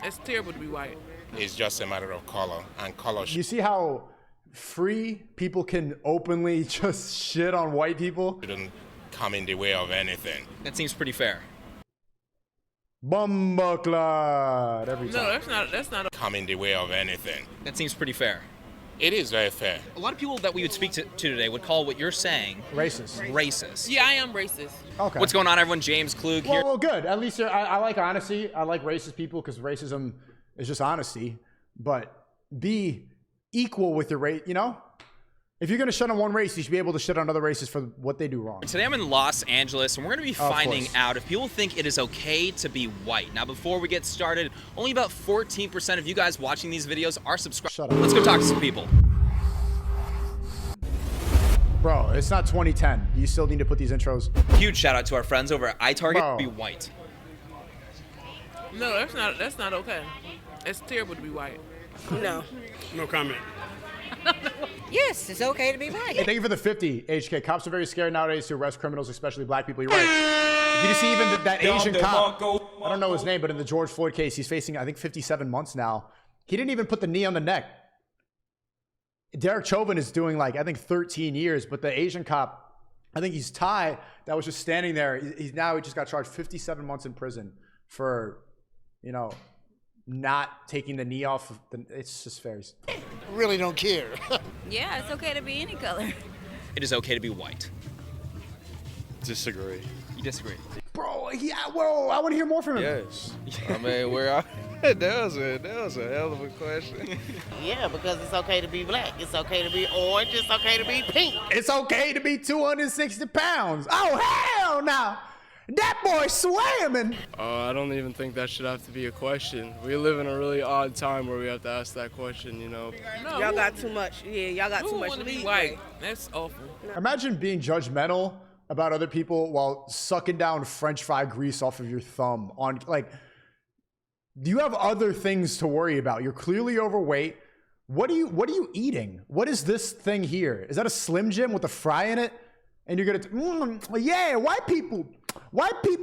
It's terrible to be white. It's just a matter of color, and color. You see how free people can openly just shit on white people? Shouldn't come in the way of anything. That seems pretty fair. Bumbleclad every time. No, that's not. Come in the way of anything. That seems pretty fair. It is very fair. A lot of people that we would speak to today would call what you're saying Racist. racist. Yeah, I am racist. Okay. What's going on, everyone? James Klug here. Well, good. At least I like honesty. I like racist people because racism is just honesty. But be equal with your race, you know? If you're going to shit on one race, you should be able to shit on other races for what they do wrong. Today I'm in Los Angeles, and we're going to be finding out if people think it is okay to be white. Now, before we get started, only about 14% of you guys watching these videos are subscribed. Shut up. Let's go talk to some people. Bro, it's not 2010. You still need to put these intros. Huge shout out to our friends over at iTarget. Bro. Be white. No, that's not okay. It's terrible to be white. No. No comment. Yes, it's okay to be white. Hey, thank you for the 50, HK. Cops are very scared nowadays to arrest criminals, especially black people. You're right. Did you see even that Asian cop? I don't know his name, but in the George Floyd case, he's facing, I think, 57 months now. He didn't even put the knee on the neck. Derek Chauvin is doing, like, I think 13 years, but the Asian cop, I think he's Thai, that was just standing there. He just got charged 57 months in prison for, you know, not taking the knee off of the, it's just fair. Really don't care. Yeah, it's okay to be any color. It is okay to be white. Disagree. You disagree? Bro, whoa, I want to hear more from him. Yes. I mean, that was a hell of a question. Yeah, because it's okay to be black. It's okay to be orange. It's okay to be pink. It's okay to be 260 pounds. Oh, hell no. That boy swimming. I don't even think that should have to be a question. We live in a really odd time where we have to ask that question, you know. No, Y'all got too much. Yeah, y'all got who too much want to be leeway. white? That's awful. Imagine being judgmental about other people while sucking down French fry grease off of your thumb on, like, do you have other things to worry about? You're clearly overweight. What are you eating? What is this thing here? Is that a Slim Jim with a fry in it? And you're gonna, yeah, white people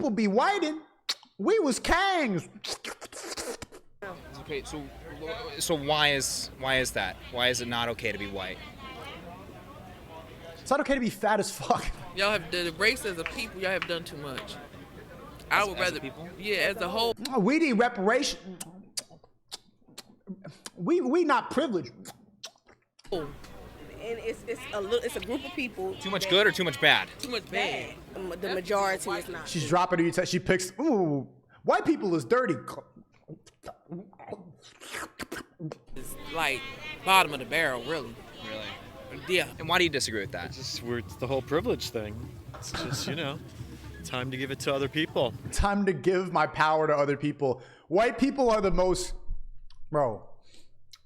be whiting. We was kangs. Okay, so why is that? Why is it not okay to be white? It's not okay to be fat as fuck. Y'all have the race as a people. Y'all have done too much. I would rather people. Yeah, as a whole. We need reparation. We not privileged. And it's a group of people. Too much good or too much bad? Too much bad. The majority is not. She's dropping her. She picks. Ooh, white people is dirty. It's like bottom of the barrel, really. Really? Yeah. And why do you disagree with that? It's the whole privilege thing. It's just, time to give it to other people. Time to give my power to other people. White people are the most, bro.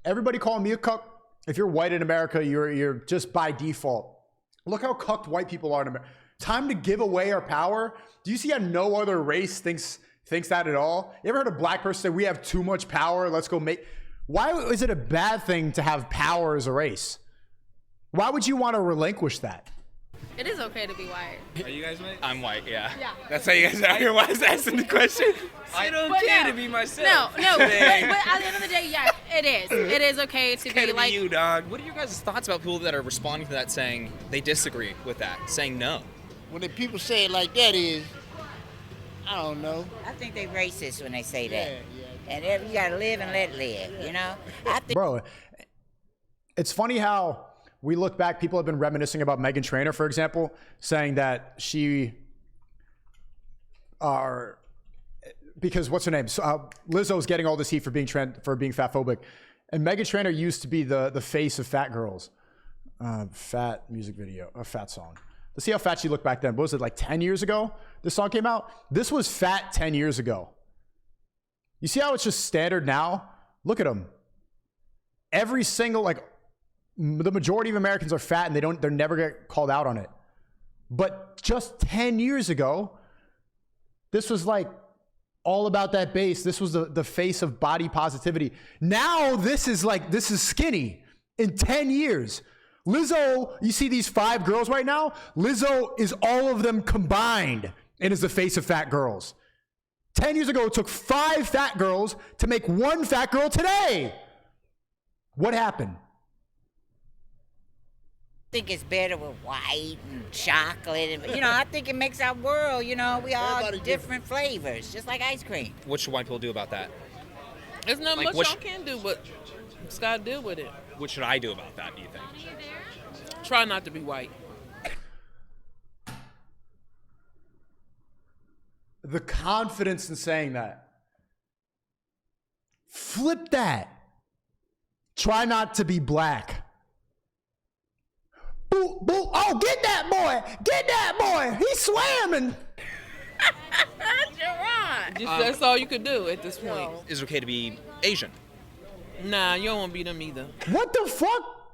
Everybody call me a cuck. If you're white in America, you're just by default. Look how cucked white people are in America. Time to give away our power. Do you see how no other race thinks that at all? You ever heard a black person say, we have too much power, let's go make... Why is it a bad thing to have power as a race? Why would you want to relinquish that? It is okay to be white. Are you guys white? I'm white, yeah. That's how you guys out here. Why is asking the question? I don't care to be myself. No, but at the end of the day, yes, it is. It is okay to be like... you, dog. What are your guys' thoughts about people that are responding to that saying they disagree with that, saying no? When the people say it like that is, I don't know. I think they racist when they say that. Yeah. And you gotta live and let live, you know? I think Bro, it's funny how we look back, people have been reminiscing about Meghan Trainor, for example, saying that because what's her name? Lizzo's getting all this heat for being fatphobic. And Meghan Trainor used to be the face of fat girls. Fat music video, a fat song. Let's see how fat she looked back then. What was it, like 10 years ago this song came out? This was fat 10 years ago. You see how it's just standard now? Look at them. Every single, the majority of Americans are fat and they're never get called out on it. But just 10 years ago, this was like all about that base. This was the face of body positivity. Now this is skinny in 10 years. Lizzo, you see these 5 girls right now? Lizzo is all of them combined and is the face of fat girls. 10 years ago, it took 5 fat girls to make 1 fat girl today. What happened? I think it's better with white and chocolate. And, I think it makes our world, we all different flavors, just like ice cream. What should white people do about that? There's not Like, much y'all can do, but just gotta deal with it. What should I do about that, do you think? Try not to be white. The confidence in saying that. Flip that. Try not to be black. Boo, boo. Oh, get that boy. Get that boy. He's swimming. That's all you could do at this point. Is it okay to be Asian? Nah, you don't want to be them either. What the fuck?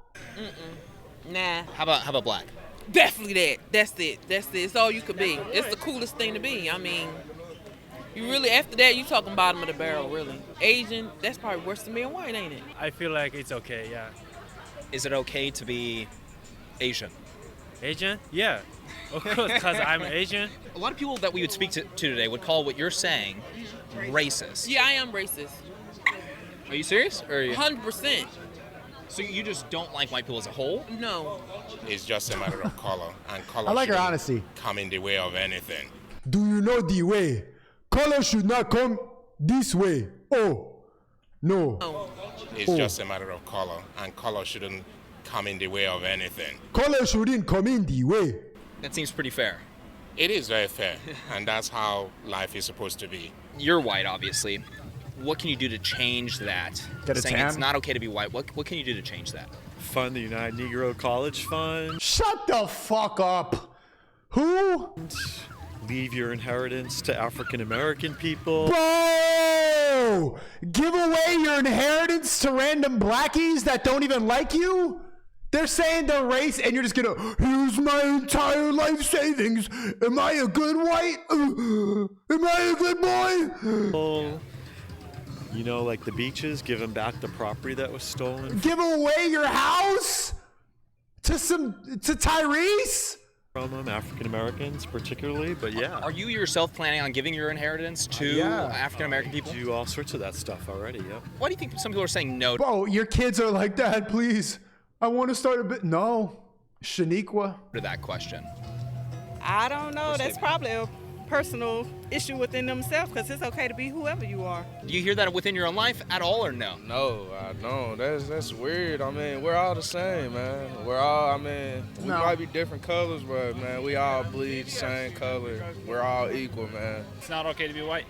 Nah. How about black? Definitely that. That's it. It's all you could be. It's the coolest thing to be. I mean, you really, after that, you talking bottom of the barrel, really. Asian, that's probably worse than being white, ain't it? I feel like it's okay, yeah. Is it okay to be Asian? Asian? Yeah. Of course, because I'm Asian. A lot of people that we would speak to today would call what you're saying racist. Yeah, I am racist. Are you serious? Or are you... 100%. So you just don't like white people as a whole? No. It's just a matter of color, and color I like her shouldn't honesty. come in the way of anything. Do you know the way? Color should not come this way. Oh, no. It's just a matter of color, and color shouldn't come in the way of anything. Color shouldn't come in the way. That seems pretty fair. It is very fair, and that's how life is supposed to be. You're white, obviously. What can you do to change that? Get a Saying tan? it's not okay to be white. What can you do to change that? Fund the United Negro College Fund. Shut the fuck up. Who? Leave your inheritance to African American people. Bro! Give away your inheritance to random blackies that don't even like you? They're saying they're race, and you're just gonna, here's my entire life savings. Am I a good white? Am I a good boy? Like the beaches, give them back the property that was stolen Give away your house to Tyrese? from them, African Americans particularly, but yeah. Are you yourself planning on giving your inheritance to African American people? Do all sorts of that stuff already, yeah. Why do you think some people are saying no? Bro, your kids are like, Dad, please, I want to start a bit. No, SNEAKO. To that question. I don't know. That's probably a personal issue within themselves because it's okay to be whoever you are. Do you hear that within your own life at all, or no? No, I don't. That's weird. I mean, we're all the same, man. We might be different colors, but, man, we all bleed the same color. We're all equal, man. It's not okay to be white.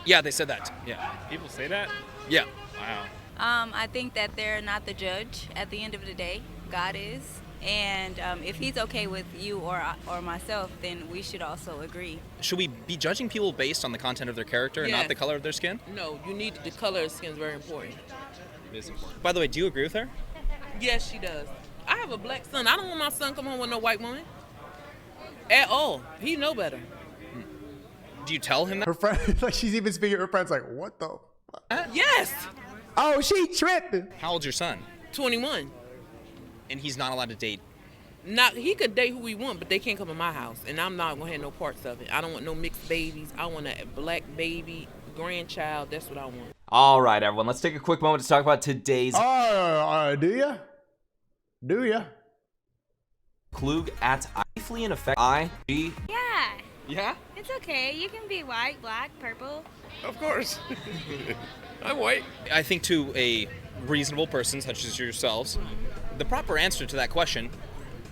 Yeah, they said that. Yeah. People say that? Yeah. Wow. I think that they're not the judge at the end of the day. God is. And if he's okay with you or myself, then we should also agree. Should we be judging people based on the content of their character and Yes. not the color of their skin? No, you need the color of skin is very important. It is important. By the way, do you agree with her? Yes, she does. I have a black son. I don't want my son come home with no white woman. At all. He know better. Do you tell him that? Her friend, like she's even speaking. Her friend's like, what the fuck? Yes. Oh, she tripping. How old's your son? 21. And he's not allowed to date. He could date who he want, but they can't come in my house, and I'm not gonna have no parts of it. I don't want no mixed babies. I want a black baby grandchild. That's what I want. All right, everyone. Let's take a quick moment to talk about today's Do ya? Do ya? Klug at briefly in effect IG. Yeah. Yeah. It's okay. You can be white, black, purple. Of course. I'm white. I think to a reasonable person such as yourselves, the proper answer to that question,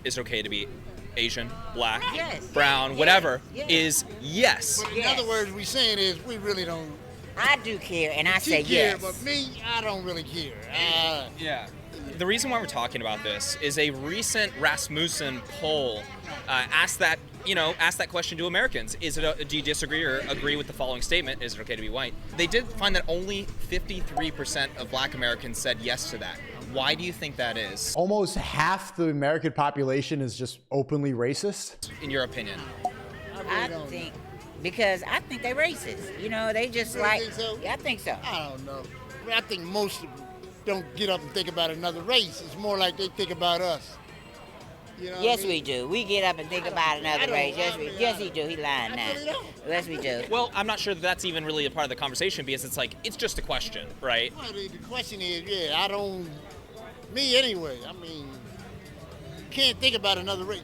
is it okay to be Asian, black, brown, whatever, is yes. But in other words, we're saying is we really don't. I do care, and I She say care, yes. but me, I don't really care. Yeah. The reason why we're talking about this is a recent Rasmussen poll asked that question to Americans. Do you disagree or agree with the following statement? Is it okay to be white? They did find that only 53% of black Americans said yes to that. Why do you think that is? Almost half the American population is just openly racist. In your opinion? I think, because I think they're racist. They just You like, think so? yeah, I think so. I don't know. I think most don't get up and think about another race. It's more like they think about us. You know Yes, what I mean? we do. We get up and think about another race. Yes, he do. He lying now. really don't. Yes, we do. Well, I'm not sure that's even really a part of the conversation because it's like it's just a question, right? Well, the question is, yeah, I don't. Me anyway. I mean, can't think about another race.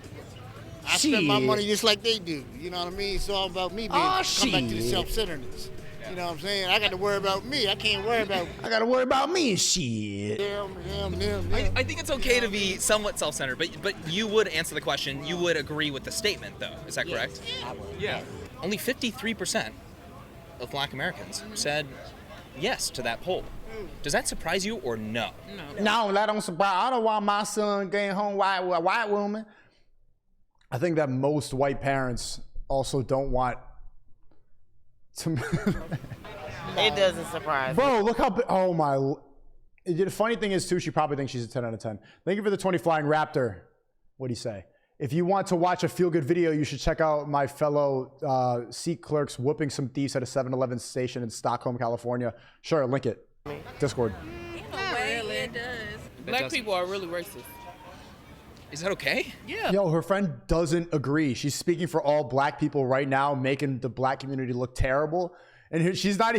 I spend my Shit. money just like they do. You know what I mean? It's all about me being come back to the shit. self-centeredness. You know what I'm saying? I got to worry about me. I can't worry about I gotta worry about me and shit. them. I think it's okay to be somewhat self-centered, but you would answer the question. You would agree with the statement, though. Is that correct? I would. Yeah. Only 53% of Black Americans said yes to that poll. Does that surprise you or no? No, that don't surprise. I don't want my son getting home with a white woman. I think that most white parents also don't want to. It doesn't surprise me. Bro, look how big. Oh my. The funny thing is, too, she probably thinks she's a 10 out of 10. Thank you for the 20 Flying Raptor. What'd he say? If you want to watch a feel-good video, you should check out my fellow seat clerks whooping some thieves at a 7-Eleven station in Stockholm, California. Sure, link it. Discord. Not really. It does. Black people are really racist. Is that okay? Yeah. Yo, her friend doesn't agree. She's speaking for all black people right now, making the black community look terrible. And she's not,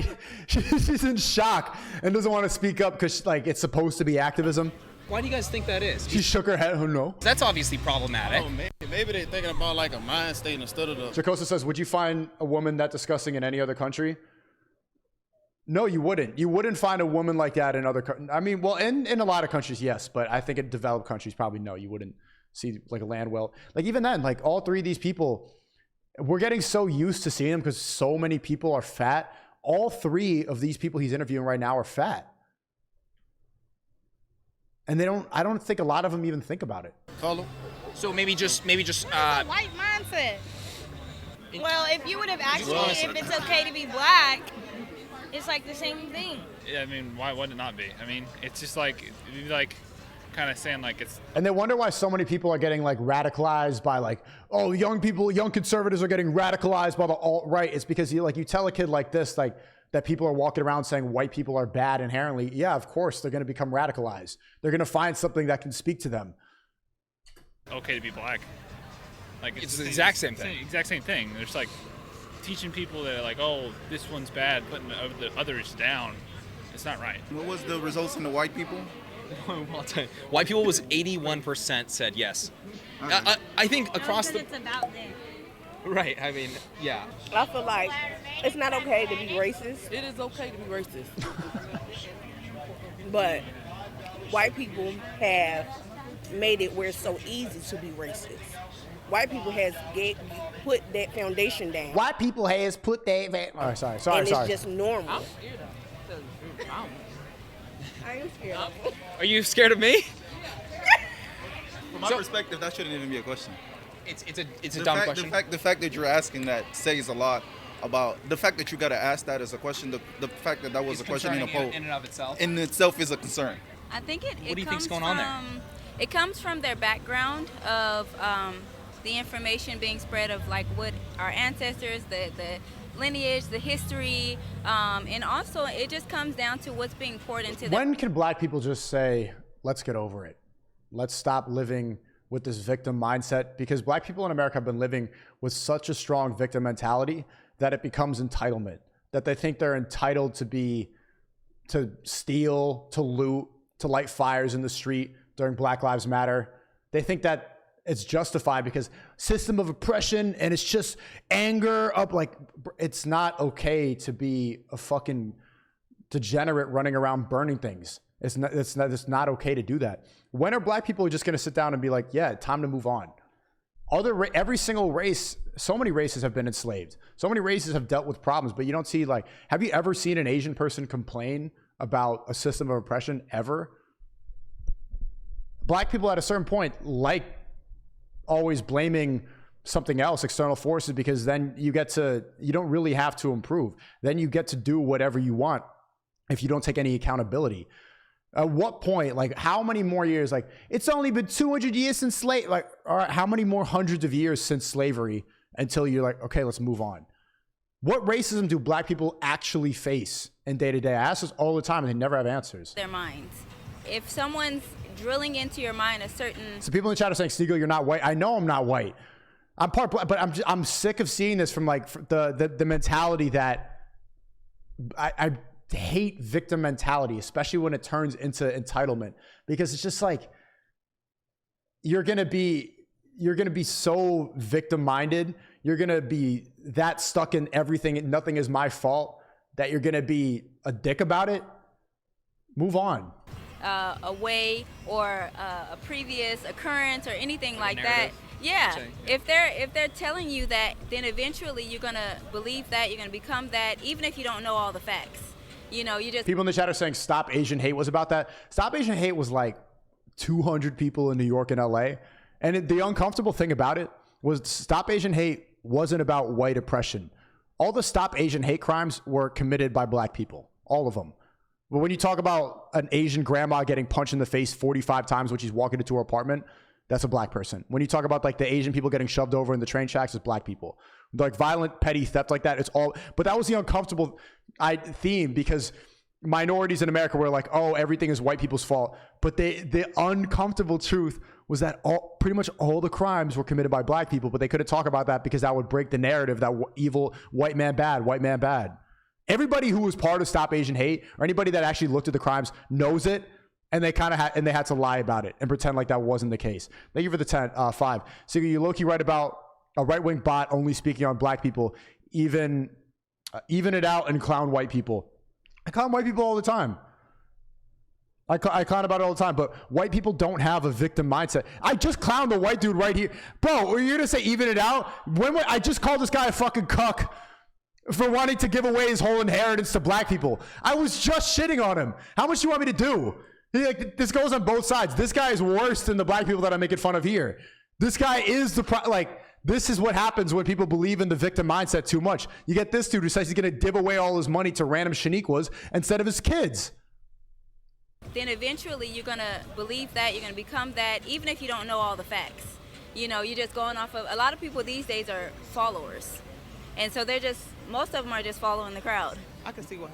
she's in shock and doesn't want to speak up because like it's supposed to be activism. Why do you guys think that is? She shook her head. Oh no. That's obviously problematic. Maybe they're thinking about like a mind state instead of the. Jacosa says, would you find a woman that disgusting in any other country? No, you wouldn't. You wouldn't find a woman like that in other countries. I mean, well, in a lot of countries, yes, but I think in developed countries, probably no. You wouldn't see like a land well. Like even then, like all three of these people, we're getting so used to seeing them because so many people are fat. All three of these people he's interviewing right now are fat. And I don't think a lot of them even think about it. Color. So maybe just White mindset. Well, if you would have asked me if it's okay to be black, it's like the same thing. Yeah, I mean, why would it not be? I mean, it's just like kind of saying like it's. And they wonder why so many people are getting like radicalized by like, oh, young conservatives are getting radicalized by the alt-right. It's because you tell a kid like this, like that people are walking around saying white people are bad inherently. Yeah, of course, they're going to become radicalized. They're going to find something that can speak to them. Okay to be black. Like it's the exact same thing. Exact same thing. There's like teaching people that like, oh, this one's bad, putting the others down. It's not right. What was the results in the white people? Well, I'll tell you. White people was 81% said yes. I think across the. It's about them. Right. I mean, yeah. I feel like it's not okay to be racist. It is okay to be racist. But white people have made it where it's so easy to be racist. White people has put that foundation down. White people has put that. Oh, sorry. And it's just normal. I'm scared of them. I am scared. Are you scared of me? From my perspective, that shouldn't even be a question. It's a dumb question. The fact that you're asking that says a lot about the fact that you got to ask that as a question. The fact that was a question in a poll in and of itself. In itself is a concern. I think What do you think's going on there? It comes from their background of the information being spread of like what our ancestors, the lineage, the history, and also it just comes down to what's being poured into them. When can black people just say, let's get over it? Let's stop living with this victim mindset, because black people in America have been living with such a strong victim mentality that it becomes entitlement, that they think they're entitled to steal, to loot, to light fires in the street during Black Lives Matter. They think that it's justified because system of oppression and it's just anger up. Like, it's not okay to be a fucking degenerate running around burning things. It's not okay to do that. When are black people just going to sit down and be like, yeah, time to move on? Every single race, so many races have been enslaved. So many races have dealt with problems, but you don't see have you ever seen an Asian person complain about a system of oppression ever? Black people at a certain point always blaming something else, external forces, because then you don't really have to improve. Then you get to do whatever you want if you don't take any accountability. At what point, how many more years? It's only been 200 years since slavery. All right, how many more hundreds of years since slavery until you're like, okay, let's move on? What racism do black people actually face in day to day? I ask this all the time and they never have answers. Their minds. If someone's drilling into your mind a certain. So people in the chat are saying, "SNEAKO, you're not white." I know I'm not white. I'm part black, but I'm sick of seeing this from like the mentality that I hate victim mentality, especially when it turns into entitlement, because it's just like you're gonna be so victim minded. You're gonna be that stuck in everything. Nothing is my fault. That you're gonna be a dick about it. Move on. A way or a previous occurrence or anything like that. Yeah. If they're telling you that, then eventually you're gonna believe that, you're gonna become that, even if you don't know all the facts. You know, you just. People in the chat are saying Stop Asian Hate was about that. Stop Asian Hate was like 200 people in New York and LA. And the uncomfortable thing about it was Stop Asian Hate wasn't about white oppression. All the Stop Asian Hate crimes were committed by black people. All of them. But when you talk about an Asian grandma getting punched in the face 45 times when she's walking into her apartment, that's a black person. When you talk about like the Asian people getting shoved over in the train tracks, it's black people. Like violent, petty theft like that, it's all. But that was the uncomfortable theme, because minorities in America were like, oh, everything is white people's fault. But the uncomfortable truth was that pretty much all the crimes were committed by black people, but they couldn't talk about that because that would break the narrative that evil white man bad, white man bad. Everybody who was part of Stop Asian Hate, or anybody that actually looked at the crimes, knows it, and they kind of had to lie about it and pretend like that wasn't the case. Thank you for the 5. So you low-key write about a right-wing bot only speaking on black people, even it out and clown white people. I clown white people all the time. I clown about it all the time, but white people don't have a victim mindset. I just clowned the white dude right here. Bro, are you gonna say even it out? I just called this guy a fucking cuck for wanting to give away his whole inheritance to black people. I was just shitting on him. How much do you want me to do? This goes on both sides. This guy is worse than the black people that I'm making fun of here. This guy is this is what happens when people believe in the victim mindset too much. You get this dude who says he's gonna give away all his money to random Shaniquas instead of his kids. Then eventually you're gonna believe that, you're gonna become that, even if you don't know all the facts. You know, you're just going off of, a lot of people these days are followers. And so most of them are just following the crowd. I can see why.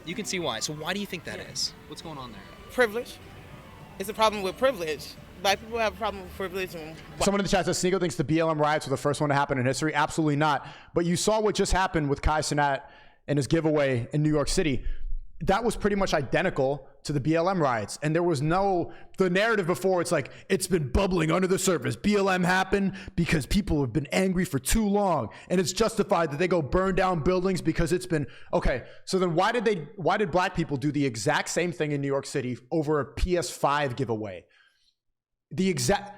You can see why. So why do you think that is? What's going on there? Privilege. It's a problem with privilege. Black people have a problem with privilege. Someone in the chat says SNEAKO thinks the BLM riots were the first one to happen in history. Absolutely not. But you saw what just happened with Kai Cenat and his giveaway in New York City. That was pretty much identical to the BLM riots. And there was the narrative before, it's like, it's been bubbling under the surface. BLM happened because people have been angry for too long. And it's justified that they go burn down buildings because it's been, okay. So then why did black people do the exact same thing in New York City over a PS5 giveaway? The exact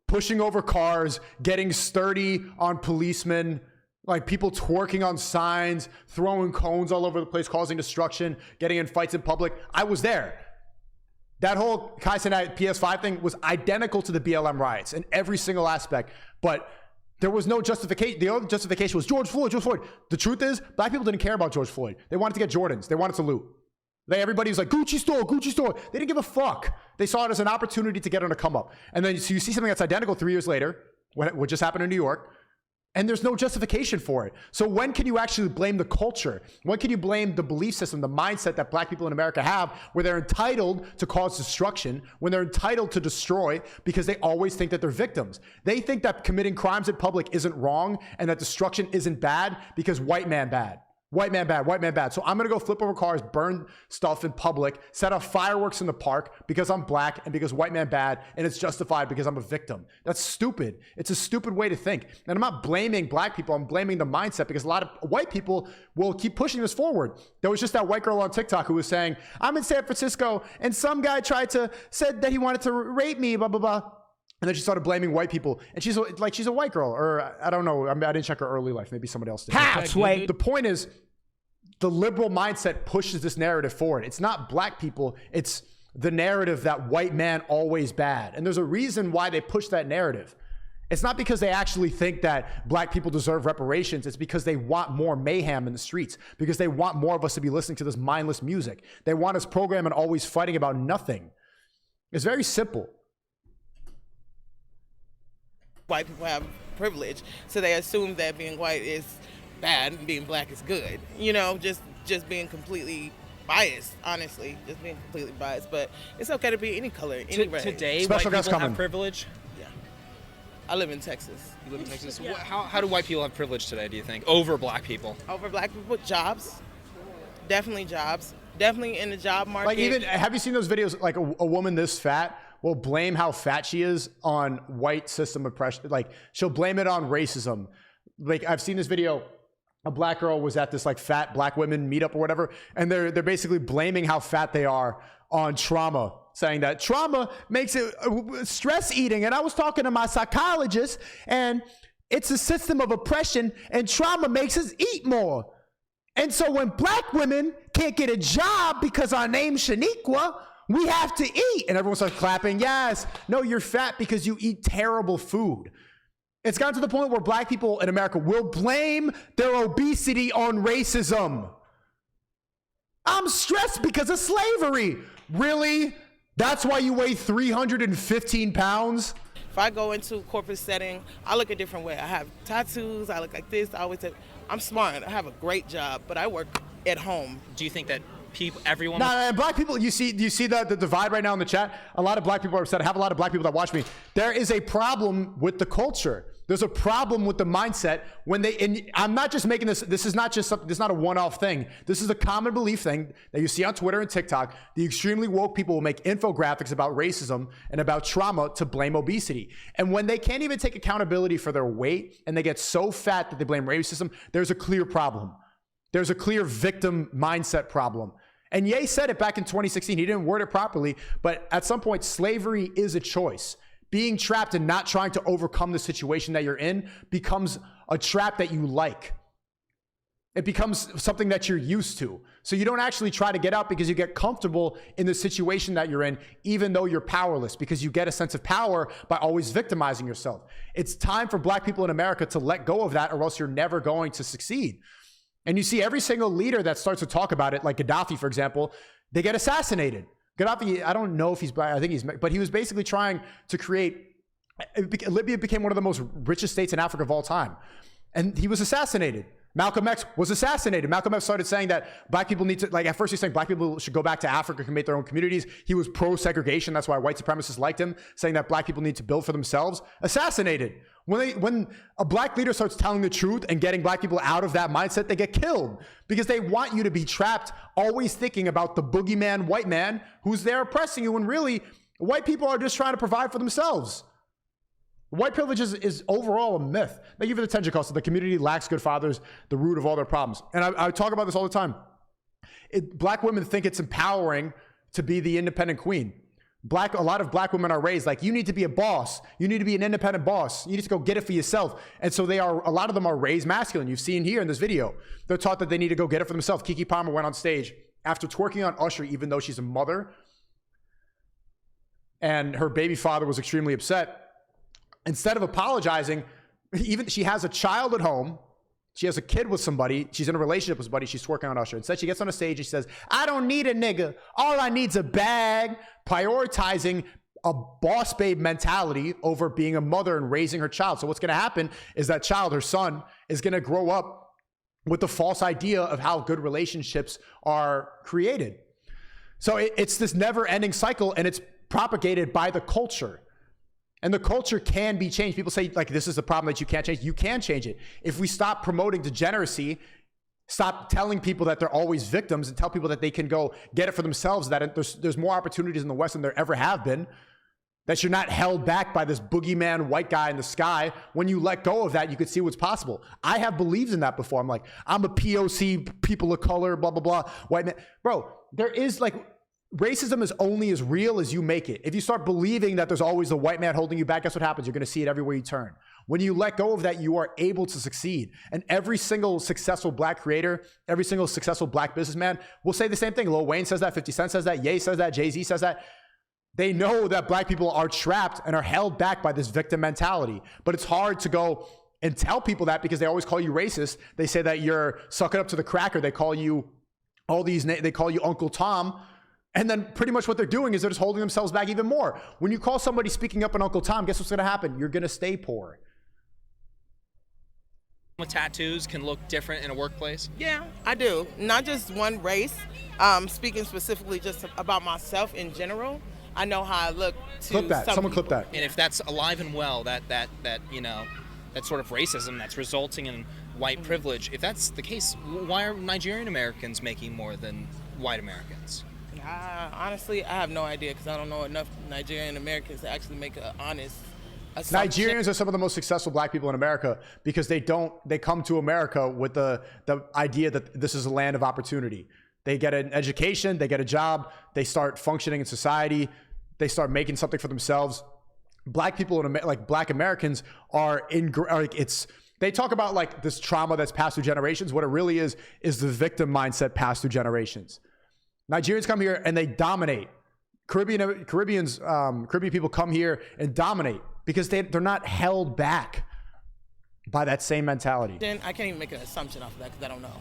pushing over cars, getting sturdy on policemen, like people twerking on signs, throwing cones all over the place, causing destruction, getting in fights in public. I was there. That whole Kai Cenat PS5 thing was identical to the BLM riots in every single aspect, but there was no justification. The only justification was George Floyd. The truth is, black people didn't care about George Floyd. They wanted to get Jordans. They wanted to loot. Everybody was like, Gucci store. They didn't give a fuck. They saw it as an opportunity to get on a come up. And then so you see something that's identical 3 years later, what just happened in New York, and there's no justification for it. So when can you actually blame the culture? When can you blame the belief system, the mindset that black people in America have, where they're entitled to cause destruction, when they're entitled to destroy, because they always think that they're victims. They think that committing crimes in public isn't wrong and that destruction isn't bad because white man bad. White man bad, white man bad. So I'm gonna go flip over cars, burn stuff in public, set off fireworks in the park because I'm black and because white man bad, and it's justified because I'm a victim. That's stupid. It's a stupid way to think. And I'm not blaming black people, I'm blaming the mindset, because a lot of white people will keep pushing this forward. There was just that white girl on TikTok who was saying, I'm in San Francisco and some guy said that he wanted to rape me, blah, blah, blah. And then she started blaming white people. And she's a white girl, or I don't know. I didn't check her early life. Maybe somebody else did. Halfway. The point is, the liberal mindset pushes this narrative forward. It's not black people. It's the narrative that white man always bad. And there's a reason why they push that narrative. It's not because they actually think that black people deserve reparations. It's because they want more mayhem in the streets, because they want more of us to be listening to this mindless music. They want us programming always fighting about nothing. It's very simple. White people have privilege, so they assume that being white is bad and being black is good. You know, just being completely biased, honestly, just being completely biased. But it's okay to be any color, any race. Today, Special white guest people coming. have privilege. Yeah, I live in Texas. You live in Texas. Yeah. How do white people have privilege today? Do you think over black people? Over black people, jobs, definitely jobs, definitely in the job market. Like even, have you seen those videos? Like a woman this fat will blame how fat she is on white system oppression. Like she'll blame it on racism. Like I've seen this video. A black girl was at this like fat black women meetup or whatever, and they're basically blaming how fat they are on trauma, saying that trauma makes it stress eating. And I was talking to my psychologist, and it's a system of oppression, and trauma makes us eat more. And so when black women can't get a job because our name's SNEAKO, we have to eat. And everyone starts clapping. Yes. No, you're fat because you eat terrible food. It's gotten to the point where black people in America will blame their obesity on racism. I'm stressed because of slavery. Really? That's why you weigh 315 pounds? If I go into a corporate setting, I look a different way. I have tattoos. I look like this. I'm smart. I have a great job, but I work at home. Do you think that everyone? No, black people. You see the divide right now in the chat. A lot of black people are upset. I have a lot of black people that watch me. There is a problem with the culture. There's a problem with the mindset when they. And I'm not just making this. This is not just something. This is not a one-off thing. This is a common belief thing that you see on Twitter and TikTok. The extremely woke people will make infographics about racism and about trauma to blame obesity. And when they can't even take accountability for their weight and they get so fat that they blame racism, there's a clear problem. There's a clear victim mindset problem. And Ye said it back in 2016. He didn't word it properly, but at some point, slavery is a choice. Being trapped and not trying to overcome the situation that you're in becomes a trap that you like. It becomes something that you're used to. So you don't actually try to get out because you get comfortable in the situation that you're in, even though you're powerless, because you get a sense of power by always victimizing yourself. It's time for black people in America to let go of that, or else you're never going to succeed. And you see every single leader that starts to talk about it, like Gaddafi, for example, they get assassinated. Gaddafi, I don't know if he's black, I think but he was basically trying to create, Libya became one of the most richest states in Africa of all time. And he was assassinated. Malcolm X was assassinated. Malcolm X started saying that black people need to, like at first he's saying black people should go back to Africa and make their own communities. He was pro-segregation. That's why white supremacists liked him, saying that black people need to build for themselves. Assassinated. When a black leader starts telling the truth and getting black people out of that mindset, they get killed because they want you to be trapped, always thinking about the boogeyman white man who's there oppressing you, when really white people are just trying to provide for themselves. White privilege is overall a myth. Thank you for the attention, Costa. The community lacks good fathers, the root of all their problems. And I talk about this all the time. Black women think it's empowering to be the independent queen. A lot of black women are raised like, you need to be a boss. You need to be an independent boss. You need to go get it for yourself. And so a lot of them are raised masculine. You've seen here in this video. They're taught that they need to go get it for themselves. Keke Palmer went on stage after twerking on Usher, even though she's a mother. And her baby father was extremely upset. Instead of apologizing, even she has a child at home. She has a kid with somebody. She's in a relationship with somebody. She's twerking on Usher. Instead, she gets on a stage and she says, I don't need a nigga. All I need's a bag. Prioritizing a boss babe mentality over being a mother and raising her child. So what's going to happen is that child, her son, is going to grow up with the false idea of how good relationships are created. So it's this never-ending cycle, and it's propagated by the culture. And the culture can be changed. People say, like, this is the problem that you can't change. You can change it. If we stop promoting degeneracy, stop telling people that they're always victims, and tell people that they can go get it for themselves, that there's more opportunities in the West than there ever have been, that you're not held back by this boogeyman white guy in the sky. When you let go of that, you can see what's possible. I have believed in that before. I'm like, I'm a POC, people of color, blah, blah, blah, white man. Bro, there is like, racism is only as real as you make it. If you start believing that there's always a white man holding you back, guess what happens? You're going to see it everywhere you turn. When you let go of that, you are able to succeed. And every single successful black creator, every single successful black businessman will say the same thing. Lil Wayne says that, 50 Cent says that, Ye says that, Jay-Z says that. They know that black people are trapped and are held back by this victim mentality. But it's hard to go and tell people that because they always call you racist. They say that you're sucking up to the cracker. They call you all these, they call you Uncle Tom. And then pretty much what they're doing is they're just holding themselves back even more. When you call somebody speaking up an Uncle Tom, guess what's going to happen? You're going to stay poor. With tattoos can look different in a workplace? Yeah, I do. Not just one race. Speaking specifically just about myself in general, I know how I look to Clip that. some Someone people. clip that. And if that's alive and well, that you know, that sort of racism that's resulting in white privilege, if that's the case, why are Nigerian Americans making more than white Americans? Honestly, I have no idea because I don't know enough Nigerian Americans to actually make an honest assumption. Nigerians are some of the most successful black people in America because they come to America with the idea that this is a land of opportunity. They get an education, they get a job, they start functioning in society, they start making something for themselves. Black people like black Americans are they talk about like this trauma that's passed through generations. What it really is the victim mindset passed through generations. Nigerians come here and they dominate. Caribbean people come here and dominate because they're not held back by that same mentality. Then I can't even make an assumption off of that because I don't know.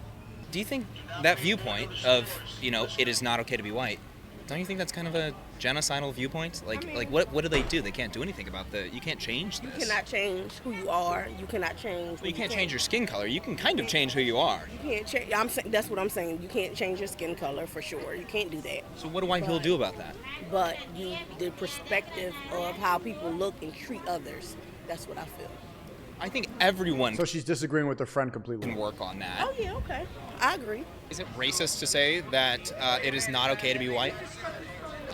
Do you think that viewpoint of, you know, it is not okay to be white, don't you think that's kind of a genocidal viewpoint? Like what do they do? They can't do anything about you can't change this. You cannot change who you are. You cannot change. Well, you can't change your skin color. You can kind of change who you are. You can't change. That's what I'm saying. You can't change your skin color for sure. You can't do that. So what do white people do about that? But the perspective of how people look and treat others. That's what I feel. I think everyone. So she's disagreeing with her friend completely. Can work on that. Oh yeah, okay. I agree. Is it racist to say that it is not okay to be white?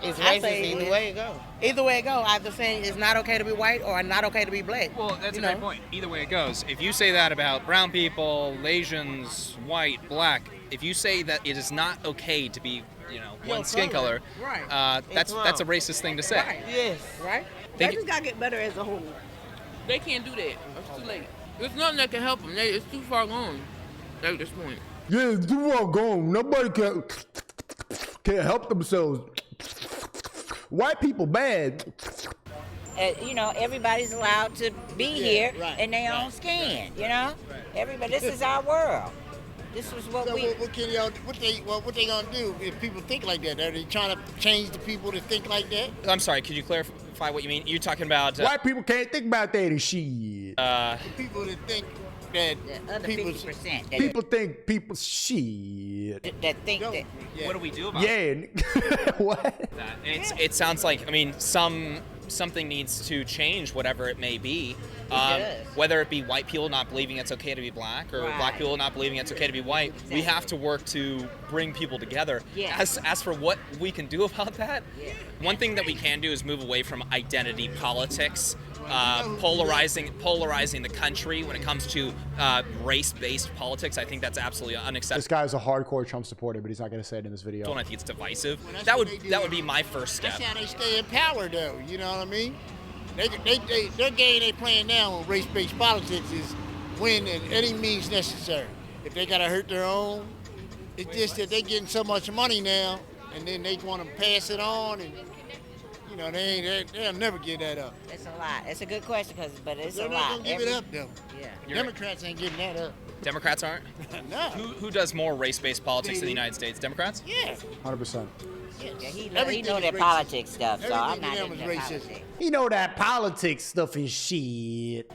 It's racist either way it go. Either way it go, either saying it's not okay to be white or not okay to be black. Well, that's a great point. Either way it goes. If you say that about brown people, Asians, white, black, if you say that it is not okay to be, you know, one skin color, right. That's a racist thing to say. Right. Yes. Right. They just gotta get better as a whole. They can't do that. It's too late. There's nothing that can help them. It's too far gone at this point. Yeah, it's too far gone. Nobody can help themselves. White people bad. You know, everybody's allowed to be here in their own skin. You know, everybody. This is our world. This is what What they gonna do if people think like that? Are they trying to change the people to think like that? I'm sorry. Could you clarify what you mean? You're talking about white people can't think about that and shit. People that think that other 50%. People think people shit. That think that. What do we do about it? Yeah. What? It sounds like, I mean, something needs to change, whatever it may be. Whether it be white people not believing it's okay to be black or black people not believing it's okay to be white, we have to work to bring people together. As for what we can do about that, one thing that we can do is move away from identity politics, polarizing the country when it comes to race-based politics. I think that's absolutely unacceptable. This guy is a hardcore Trump supporter, but he's not going to say it in this video. I think it's divisive. That would be my first step. That's how they stay in power, though. You know what I mean? Their game they playing now on race-based politics is win at any means necessary. If they gotta hurt their own, it's just that they getting so much money now, and then they want to pass it on, and you know they'll never give that up. It's a lot. It's a good question, but it's They're a not lot. gonna give it up though. Yeah. Democrats ain't giving that up. Democrats aren't? No. Who does more race-based politics in the United States? Democrats? Yeah. 100%. Yeah, he know that politics stuff, so I'm not into that racist. politics. You know that politics stuff is shit.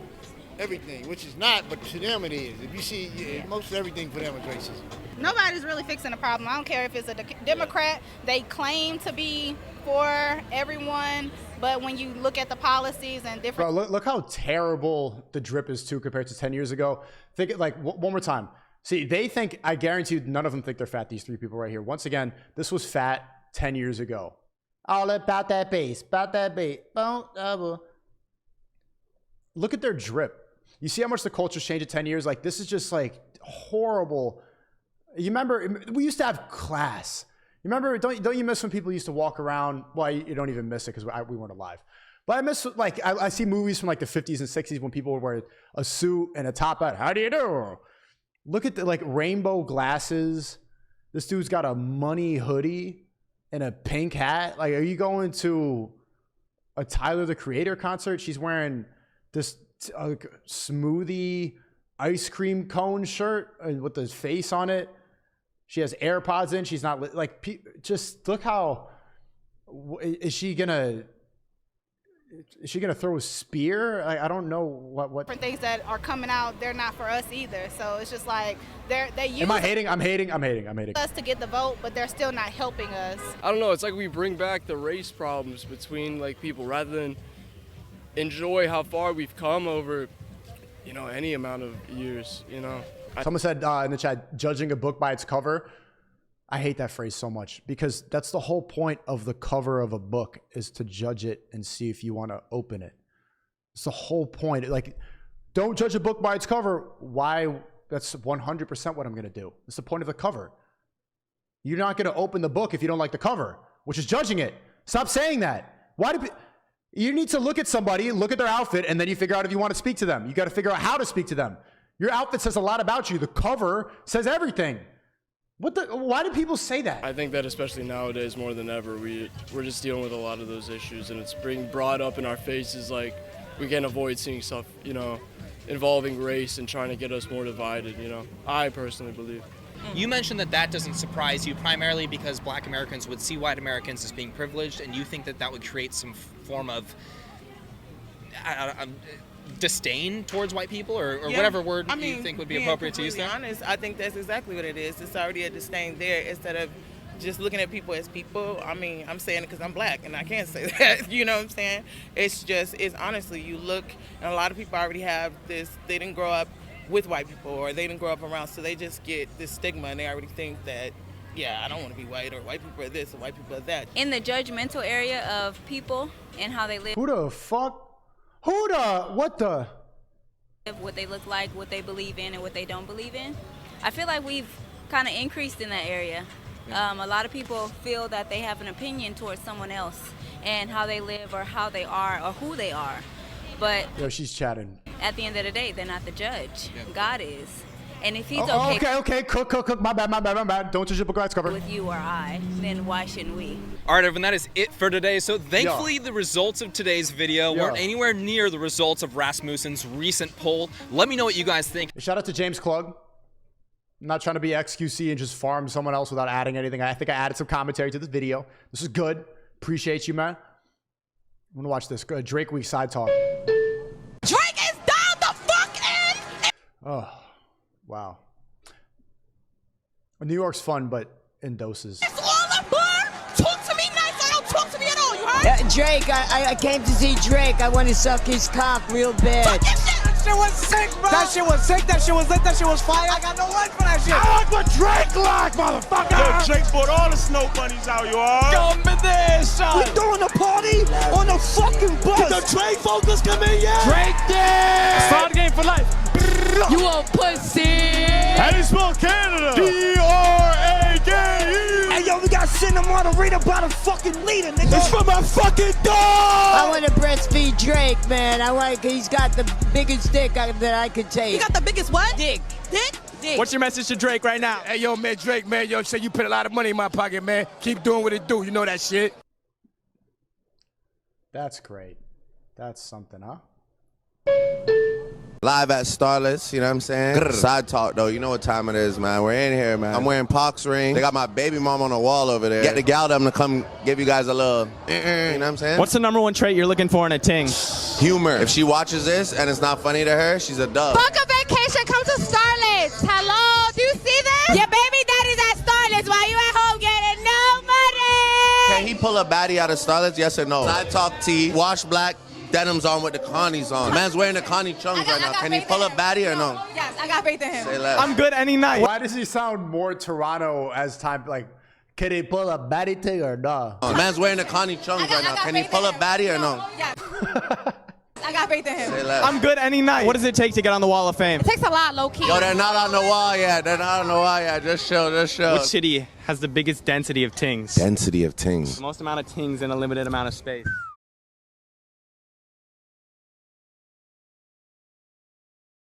Everything, which is not, but to them it is. If you see, most everything for them is racist. Nobody's really fixing the problem. I don't care if it's a Democrat. They claim to be for everyone, but when you look at the policies and different... Bro, look how terrible the drip is too compared to 10 years ago. Think it like one more time. See, they think, I guarantee you, none of them think they're fat, these three people right here. Once again, this was fat 10 years ago. All about that bass, about that bass. Look at their drip. You see how much the culture's changed in 10 years? Like, this is just like horrible. You remember, we used to have class. You remember, don't you miss when people used to walk around? Well, you don't even miss it because we weren't alive. But I miss, like, I see movies from like the 50s and 60s when people would wear a suit and a top hat. How do you do? Look at the like rainbow glasses. This dude's got a money hoodie and a pink hat. Like, are you going to a Tyler the Creator concert? She's wearing this smoothie ice cream cone shirt with the face on it. She has AirPods in. She's not like, just look how, is she gonna, Is she gonna throw a spear? I don't know what. Different things that are coming out, they're not for us either. So it's just like they use. Am I hating? I'm hating. Us to get the vote, but they're still not helping us. I don't know. It's like we bring back the race problems between like people rather than enjoy how far we've come over, you know, any amount of years. You know. Someone said in the chat, judging a book by its cover. I hate that phrase so much because that's the whole point of the cover of a book is to judge it and see if you want to open it. It's the whole point. Like, don't judge a book by its cover. Why? That's 100% what I'm going to do. It's the point of the cover. You're not going to open the book if you don't like the cover, which is judging it. Stop saying that. Why do you need to look at somebody, look at their outfit, and then you figure out if you want to speak to them. You got to figure out how to speak to them. Your outfit says a lot about you. The cover says everything. Why do people say that? I think that especially nowadays more than ever, we're just dealing with a lot of those issues, and it's being brought up in our faces. Like, we can't avoid seeing stuff, you know, involving race and trying to get us more divided, you know. I personally believe. You mentioned that doesn't surprise you primarily because Black Americans would see white Americans as being privileged, and you think that would create some form of disdain towards white people, or whatever word you think would be appropriate to use there? Honest, I think that's exactly what it is. It's already a disdain there instead of just looking at people as people. I mean, I'm saying it because I'm Black and I can't say that. You know what I'm saying? It's honestly, you look, and a lot of people already have this. They didn't grow up with white people, or they didn't grow up around, so they just get this stigma and they already think that, yeah, I don't want to be white, or white people are this, or white people are that. In the judgmental area of people and how they live. Who the fuck? What the? What they look like, what they believe in, and what they don't believe in. I feel like we've kind of increased in that area. A lot of people feel that they have an opinion towards someone else and how they live or how they are or who they are. But yo, she's chatting. At the end of the day, they're not the judge. God is. And if he's okay, cook, my bad. Don't judge a book by its cover. With you or I, then why shouldn't we? All right, everyone, that is it for today. So thankfully, the results of today's video weren't anywhere near the results of Rasmussen's recent poll. Let me know what you guys think. Shout out to James Klug. I'm not trying to be XQC and just farm someone else without adding anything. I think I added some commentary to this video. This is good. Appreciate you, man. I'm gonna watch this. Good. Drake Week side talk. Drake is down the fuck in. Oh, wow. New York's fun, but in doses. It's all a blur. Talk to me nice or don't talk to me at all. You heard? Drake, I came to see Drake. I want to suck his cock real bad. That shit was sick, bro. That shit was sick. That shit was lit. That shit was fire. I got no words for that shit. I like what Drake like, motherfucker. Yo, Drake brought all the snow bunnies out, you all. Come in there, son. We throwing a party on the fucking bus. The Drake vocals come in, yeah. Drake there. Start game for life. You a pussy. How do you spell Canada? D-R-A-K-E. Hey, yo, we got to send a margarita by the fucking leader, nigga. It's from my fucking dog. I want to breastfeed Drake, man. He's got the biggest dick that I could take. You got the biggest what? Dick. Dick? What's your message to Drake right now? Hey, yo, man, Drake, man, yo, say you put a lot of money in my pocket, man. Keep doing what it do. You know that shit. That's great. That's something, huh? Live at Starlets, you know what I'm saying? Side talk, though. You know what time it is, man. We're in here, man. I'm wearing Pac's ring. They got my baby mom on the wall over there. Get the gal them to come give you guys a little, you know what I'm saying? What's the #1 trait you're looking for in a ting? Humor. If she watches this and it's not funny to her, she's a dub. Book a vacation, come to Starlets. Hello, do you see this? Your baby daddy's at Starlets while you at home getting no money. Can he pull a baddie out of Starlets, yes or no? Side talk tee, wash black, denims on with the Connie's on. The man's wearing the Connie chunks right now. Can he pull a baddie or no? Yes, I got faith in him. Say less. I'm good any night. Why does he sound more Toronto as time, like, can he pull a baddie thing or no? The man's wearing the Connie chunks right now. Can he pull a baddie or no? Yes. I got faith in him. Say less. I'm good any night. What does it take to get on the Wall of Fame? It takes a lot, low-key. Yo, they're not on the wall yet. They're not on the wall yet. Just chill, just chill. Which city has the biggest density of tings? Density of tings. The most amount of tings in a limited amount of space.